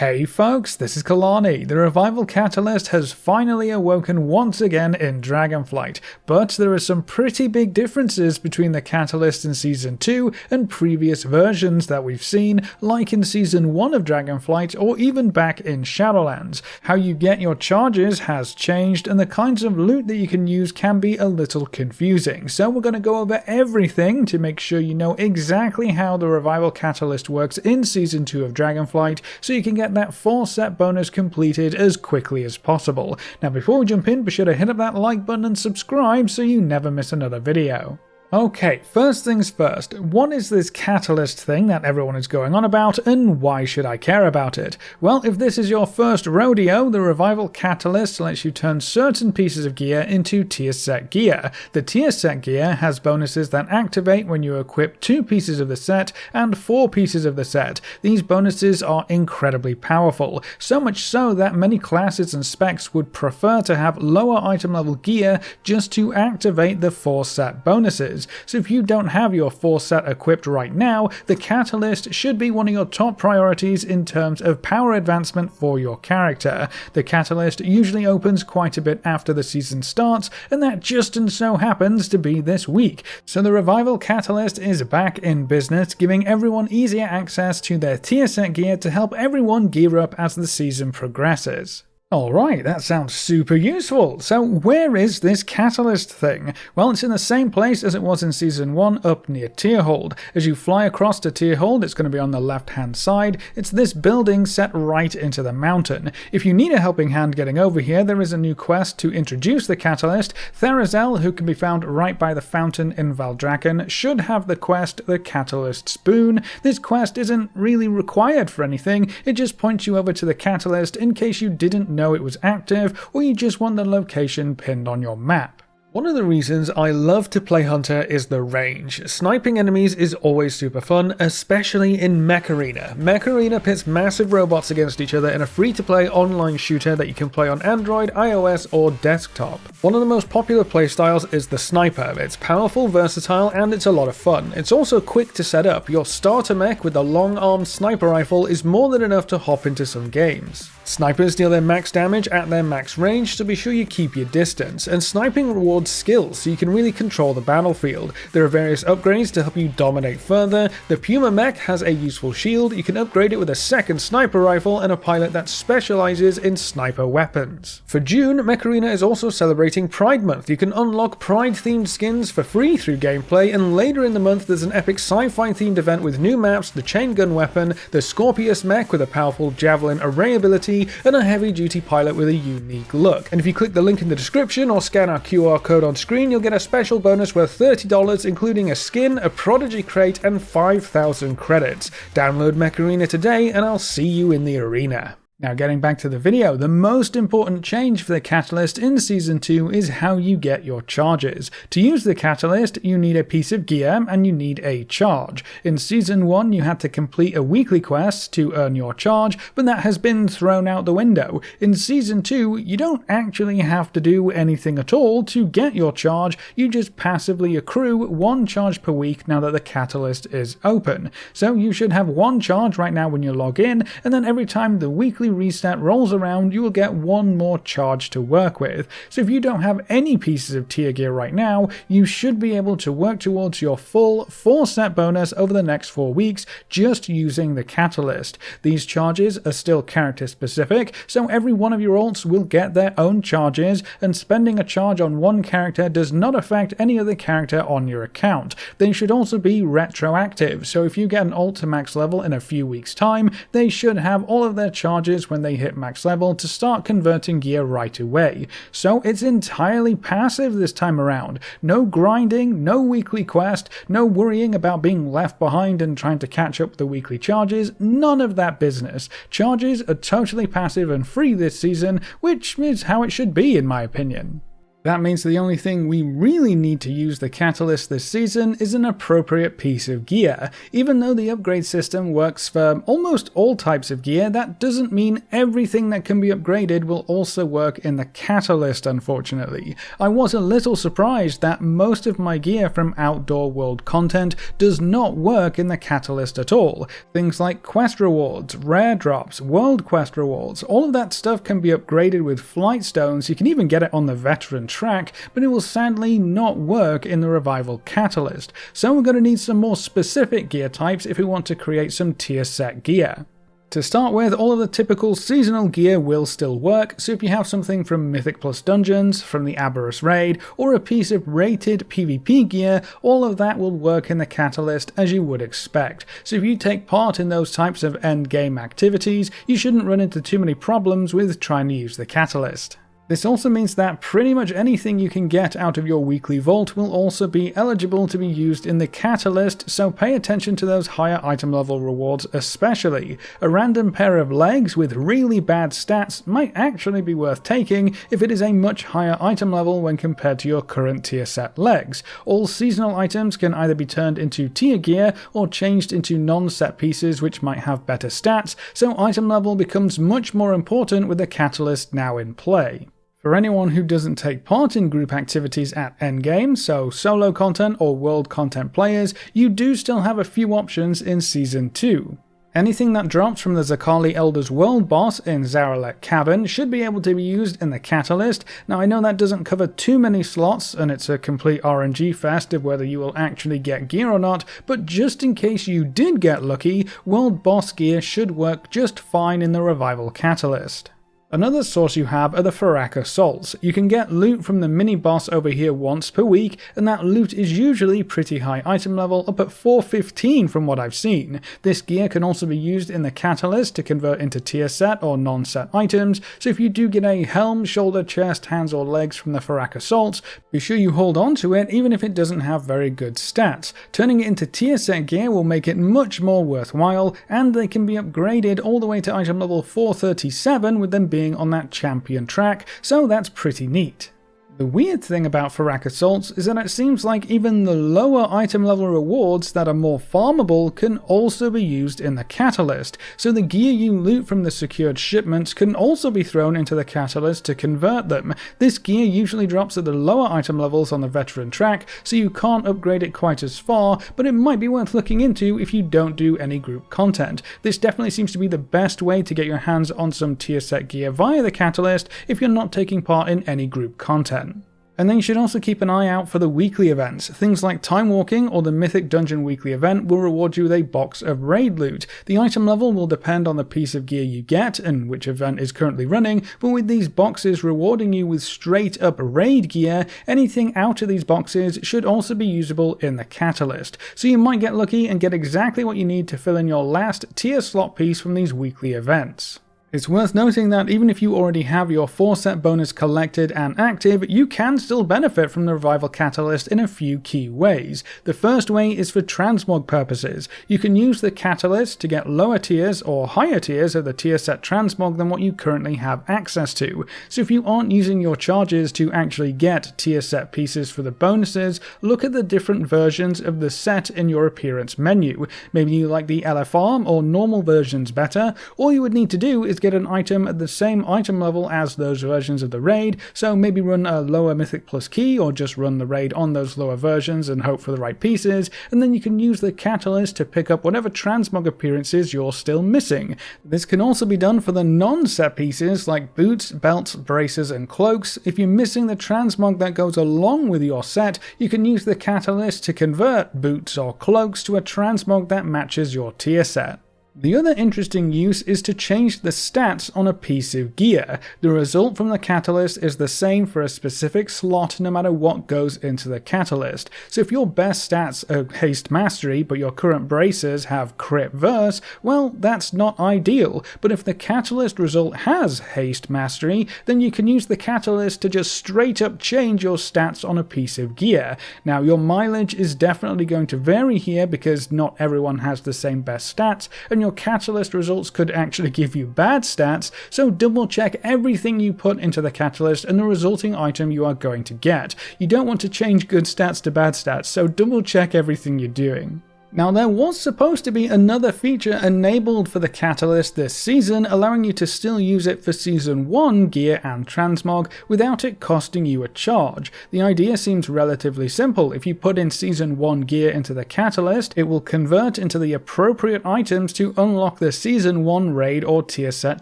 Hey folks, this is Kalani. The revival catalyst has finally awoken once again in Dragonflight, but there are some pretty big differences between the catalyst in Season 2 and previous versions that we've seen, like in Season 1 of Dragonflight or even back in Shadowlands. How you get your charges has changed, and the kinds of loot that you can use can be a little confusing. So we're going to go over everything to make sure you know exactly how the revival catalyst works in Season 2 of Dragonflight, so you can get that full set bonus completed as quickly as possible. Now before we jump in, be sure to hit up that like button and subscribe so you never miss another video. Okay, first things first, what is this catalyst thing that everyone is going on about, and why should I care about it? Well, if this is your first rodeo, the revival catalyst lets you turn certain pieces of gear into tier set gear. The tier set gear has bonuses that activate when you equip 2 pieces of the set and 4 pieces of the set. These bonuses are incredibly powerful, so much so that many classes and specs would prefer to have lower item level gear just to activate the 4 set bonuses. So if you don't have your 4 set equipped right now, the catalyst should be one of your top priorities in terms of power advancement for your character. The catalyst usually opens quite a bit after the season starts, and that just and so happens to be this week. So the revival catalyst is back in business, giving everyone easier access to their tier set gear to help everyone gear up as the season progresses. Alright, that sounds super useful. So where is this catalyst thing? Well, it's in the same place as it was in Season 1 up near Tierhold. As you fly across to Tierhold, it's going to be on the left hand side. It's this building set right into the mountain. If you need a helping hand getting over here, there is a new quest to introduce the catalyst. Therazel, who can be found right by the fountain in Valdrakken, should have the quest The Catalyst Spoon. This quest isn't really required for anything, it just points you over to the catalyst in case you didn't know it was active, or you just want the location pinned on your map. One of the reasons I love to play Hunter is the range. Sniping enemies is always super fun, especially in Mech Arena. Mech Arena pits massive robots against each other in a free-to-play online shooter that you can play on Android, iOS, or desktop. One of the most popular playstyles is the Sniper. It's powerful, versatile, and it's a lot of fun. It's also quick to set up. Your starter mech with the long-armed sniper rifle is more than enough to hop into some games. Snipers deal their max damage at their max range, so be sure you keep your distance, and sniping rewards skills so you can really control the battlefield. There are various upgrades to help you dominate further. The Puma mech has a useful shield, you can upgrade it with a second sniper rifle and a pilot that specializes in sniper weapons. For June, Mech Arena is also celebrating Pride Month. You can unlock Pride themed skins for free through gameplay, and later in the month there's an epic sci-fi themed event with new maps, the chain gun weapon, the Scorpius mech with a powerful javelin array ability, and a heavy-duty pilot with a unique look. And if you click the link in the description or scan our QR code on screen, you'll get a special bonus worth $30, including a skin, a Prodigy crate, and 5,000 credits. Download Mech Arena today, and I'll see you in the arena. Now getting back to the video, the most important change for the catalyst in Season 2 is how you get your charges. To use the catalyst, you need a piece of gear and you need a charge. In Season 1 you had to complete a weekly quest to earn your charge, but that has been thrown out the window. In Season 2 you don't actually have to do anything at all to get your charge, you just passively accrue 1 charge per week now that the catalyst is open. So you should have 1 charge right now when you log in, and then every time the weekly reset rolls around you will get 1 more charge to work with. So if you don't have any pieces of tier gear right now, you should be able to work towards your full 4 set bonus over the next 4 weeks just using the catalyst. These charges are still character specific, so every one of your alts will get their own charges, and spending a charge on one character does not affect any other character on your account. They should also be retroactive, so if you get an alt to max level in a few weeks time, they should have all of their charges when they hit max level to start converting gear right away. So it's entirely passive this time around. No grinding, no weekly quest, no worrying about being left behind and trying to catch up with the weekly charges, none of that business. Charges are totally passive and free this season, which is how it should be in my opinion. That means the only thing we really need to use the catalyst this season is an appropriate piece of gear. Even though the upgrade system works for almost all types of gear, that doesn't mean everything that can be upgraded will also work in the catalyst, unfortunately. I was a little surprised that most of my gear from Outdoor World content does not work in the catalyst at all. Things like quest rewards, rare drops, world quest rewards, all of that stuff can be upgraded with flight stones. You can even get it on the veteran track, but it will sadly not work in the revival catalyst. So we're going to need some more specific gear types if we want to create some tier set gear. To start with, all of the typical seasonal gear will still work, so if you have something from Mythic Plus Dungeons, from the Aberrus Raid, or a piece of rated PvP gear, all of that will work in the Catalyst as you would expect. So if you take part in those types of endgame activities, you shouldn't run into too many problems with trying to use the Catalyst. This also means that pretty much anything you can get out of your weekly vault will also be eligible to be used in the Catalyst, so pay attention to those higher item level rewards especially. A random pair of legs with really bad stats might actually be worth taking if it is a much higher item level when compared to your current tier set legs. All seasonal items can either be turned into tier gear or changed into non-set pieces which might have better stats, so item level becomes much more important with the Catalyst now in play. For anyone who doesn't take part in group activities at endgame, so solo content or world content players, you do still have a few options in Season 2. Anything that drops from the Zakali Elder's World boss in Zaralek Cavern should be able to be used in the Catalyst. Now I know that doesn't cover too many slots and it's a complete RNG fest of whether you will actually get gear or not, but just in case you did get lucky, World boss gear should work just fine in the Revival Catalyst. Another source you have are the Farak Assaults. You can get loot from the mini-boss over here once per week, and that loot is usually pretty high item level, up at 415 from what I've seen. This gear can also be used in the Catalyst to convert into tier set or non-set items, so if you do get a helm, shoulder, chest, hands or legs from the Farak Assaults, be sure you hold on to it even if it doesn't have very good stats. Turning it into tier set gear will make it much more worthwhile, and they can be upgraded all the way to item level 437 with them being on that champion track, so that's pretty neat. The weird thing about Farak Assaults is that it seems like even the lower item level rewards that are more farmable can also be used in the Catalyst, so the gear you loot from the secured shipments can also be thrown into the Catalyst to convert them. This gear usually drops at the lower item levels on the veteran track, so you can't upgrade it quite as far, but it might be worth looking into if you don't do any group content. This definitely seems to be the best way to get your hands on some tier set gear via the Catalyst if you're not taking part in any group content. And then you should also keep an eye out for the weekly events. Things like Time Walking or the Mythic Dungeon weekly event will reward you with a box of raid loot. The item level will depend on the piece of gear you get and which event is currently running, but with these boxes rewarding you with straight up raid gear, anything out of these boxes should also be usable in the Catalyst. So you might get lucky and get exactly what you need to fill in your last tier slot piece from these weekly events. It's worth noting that even if you already have your 4-set bonus collected and active, you can still benefit from the Revival Catalyst in a few key ways. The first way is for transmog purposes. You can use the Catalyst to get lower tiers or higher tiers of the tier set transmog than what you currently have access to. So if you aren't using your charges to actually get tier set pieces for the bonuses, look at the different versions of the set in your appearance menu. Maybe you like the LFR or normal versions better. All you would need to do is get an item at the same item level as those versions of the raid, so maybe run a lower Mythic Plus key or just run the raid on those lower versions and hope for the right pieces, and then you can use the Catalyst to pick up whatever transmog appearances you're still missing. This can also be done for the non-set pieces like boots, belts, braces and cloaks. If you're missing the transmog that goes along with your set, you can use the Catalyst to convert boots or cloaks to a transmog that matches your tier set. The other interesting use is to change the stats on a piece of gear. The result from the Catalyst is the same for a specific slot no matter what goes into the Catalyst. So if your best stats are Haste Mastery but your current braces have Crit Verse, well that's not ideal, but if the Catalyst result has Haste Mastery, then you can use the Catalyst to just straight up change your stats on a piece of gear. Now your mileage is definitely going to vary here because not everyone has the same best stats, and even your catalyst results could actually give you bad stats, so double check everything you put into the catalyst and the resulting item you are going to get. You don't want to change good stats to bad stats, so double check everything you're doing. Now, there was supposed to be another feature enabled for the Catalyst this season, allowing you to still use it for Season 1 gear and transmog without it costing you a charge. The idea seems relatively simple. If you put in Season 1 gear into the Catalyst, it will convert into the appropriate items to unlock the Season 1 raid or tier set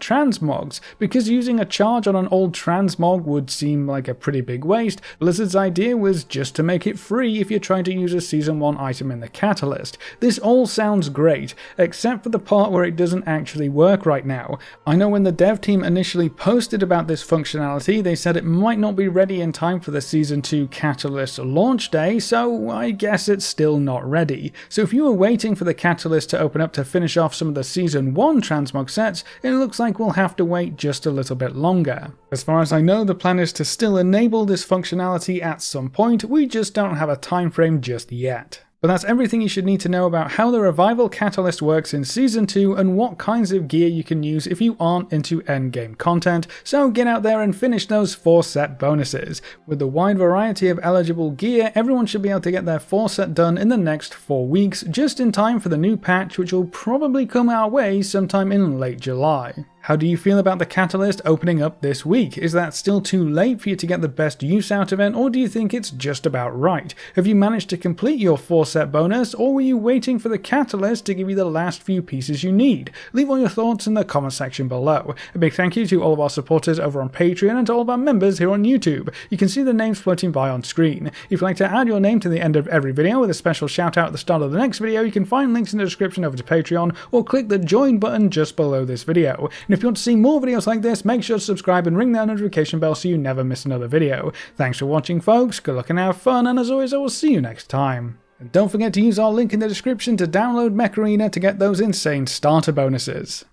transmogs. Because using a charge on an old transmog would seem like a pretty big waste, Blizzard's idea was just to make it free if you're trying to use a Season 1 item in the Catalyst. This all sounds great, except for the part where it doesn't actually work right now. I know when the dev team initially posted about this functionality, they said it might not be ready in time for the Season 2 Catalyst launch day, so I guess it's still not ready. So if you were waiting for the Catalyst to open up to finish off some of the Season 1 transmog sets, it looks like we'll have to wait just a little bit longer. As far as I know, the plan is to still enable this functionality at some point, we just don't have a time frame just yet. But that's everything you should need to know about how the Revival Catalyst works in Season 2 and what kinds of gear you can use if you aren't into endgame content, so get out there and finish those 4 set bonuses. With the wide variety of eligible gear, everyone should be able to get their 4 set done in the next 4 weeks, just in time for the new patch which will probably come our way sometime in late July. How do you feel about the Catalyst opening up this week? Is that still too late for you to get the best use out of it, or do you think it's just about right? Have you managed to complete your 4 set bonus, or were you waiting for the Catalyst to give you the last few pieces you need? Leave all your thoughts in the comment section below. A big thank you to all of our supporters over on Patreon and to all of our members here on YouTube. You can see the names floating by on screen. If you'd like to add your name to the end of every video with a special shout out at the start of the next video, you can find links in the description over to Patreon, or click the join button just below this video. And if you want to see more videos like this, make sure to subscribe and ring that notification bell so you never miss another video. Thanks for watching, folks, good luck and have fun, and as always I will see you next time. And don't forget to use our link in the description to download Mech Arena to get those insane starter bonuses.